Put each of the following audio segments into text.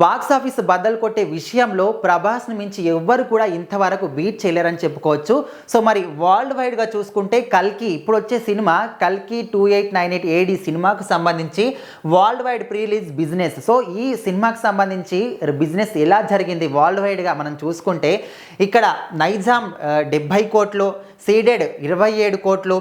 Box office బద్దలు కొట్టే విషయంలో ప్రభాస్ని మించి ఎవ్వరు కూడా ఇంతవరకు బీట్ చేయలేరని చెప్పుకోవచ్చు. సో మరి వరల్డ్ వైడ్గా చూసుకుంటే కల్కి ఇప్పుడు వచ్చే సినిమా కల్కి 2898 AD సినిమాకు సంబంధించి world wide pre release business. So ఈ సినిమాకి సంబంధించి బిజినెస్ ఎలా జరిగింది వరల్డ్ వైడ్గా మనం చూసుకుంటే ఇక్కడ నైజాం 70 కోట్లు, సీడెడ్ 27 కోట్లు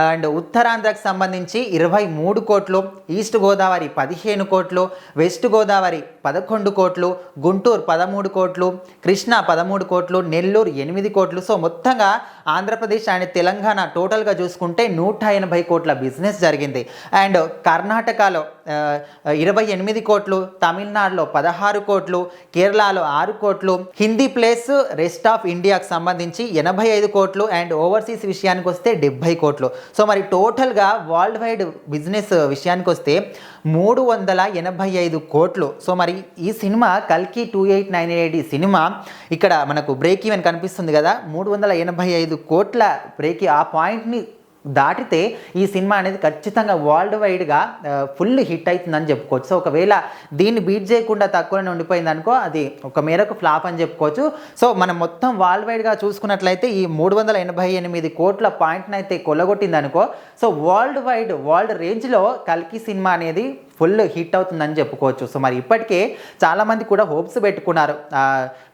అండ్ ఉత్తరాంధ్రకు సంబంధించి 23 కోట్లు, ఈస్ట్ గోదావరి 15 కోట్లు, వెస్ట్ గోదావరి 11 కోట్లు, గుంటూరు 13 కోట్లు, కృష్ణా 13 కోట్లు, నెల్లూరు 8 కోట్లు. సో మొత్తంగా ఆంధ్రప్రదేశ్ అండ్ తెలంగాణ టోటల్గా చూసుకుంటే 180 కోట్ల బిజినెస్ జరిగింది. అండ్ కర్ణాటకలో 28 కోట్లు, తమిళనాడులో 16 కోట్లు, కేరళలో 6 కోట్లు, హిందీ ప్లేస్ రెస్ట్ ఆఫ్ ఇండియాకు సంబంధించి 85 కోట్లు అండ్ ఓవర్సీస్ విషయానికి వస్తే 70 కోట్లు. సో మరి టోటల్గా వరల్డ్ వైడ్ బిజినెస్ విషయానికి వస్తే 385 కోట్లు. సో మరి ఈ సినిమా కల్కి 2898 సినిమా ఇక్కడ మనకు బ్రేక్ ఈవెన్ కనిపిస్తుంది కదా, 385 కోట్ల బ్రేక్ ఆ పాయింట్ని దాటితే ఈ సినిమా అనేది ఖచ్చితంగా వరల్డ్ వైడ్గా ఫుల్ హిట్ అవుతుందని చెప్పుకోవచ్చు. సో ఒకవేళ దీన్ని బీట్ చేయకుండా తక్కువనే ఉండిపోయింది అనుకో, అది ఒక మేరకు ఫ్లాప్ అని చెప్పుకోవచ్చు. సో మనం మొత్తం వరల్డ్ వైడ్గా చూసుకున్నట్లయితే ఈ 388 కోట్ల పాయింట్ని అయితే కొల్లగొట్టింది అనుకో, సో వరల్డ్ రేంజ్లో కల్కి సినిమా అనేది ఫుల్ హిట్ అవుతుందని చెప్పుకోవచ్చు. సో మరి ఇప్పటికే చాలామంది కూడా హోప్స్ పెట్టుకున్నారు.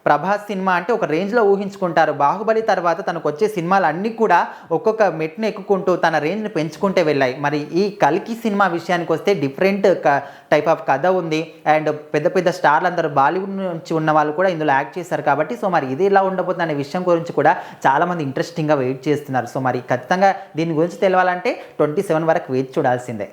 ప్రభాస్ సినిమా అంటే ఒక రేంజ్లో ఊహించుకుంటారు. బాహుబలి తర్వాత తనకు వచ్చే సినిమాలు అన్నీ కూడా ఒక్కొక్క మెట్ను ఎక్కుకుంటూ తన రేంజ్ని పెంచుకుంటే వెళ్ళాయి. మరి ఈ కల్కి సినిమా విషయానికి వస్తే డిఫరెంట్ టైప్ ఆఫ్ కథ ఉంది అండ్ పెద్ద పెద్ద స్టార్లు అందరూ బాలీవుడ్ నుంచి ఉన్న వాళ్ళు కూడా ఇందులో యాక్ట్ చేశారు కాబట్టి సో మరి ఇది ఎలా ఉండబోతుంది అనే విషయం గురించి కూడా చాలామంది ఇంట్రెస్టింగ్గా వెయిట్ చేస్తున్నారు. సో మరి ఖచ్చితంగా దీని గురించి తెలవాలంటే 27 వరకు వేచి చూడాల్సిందే.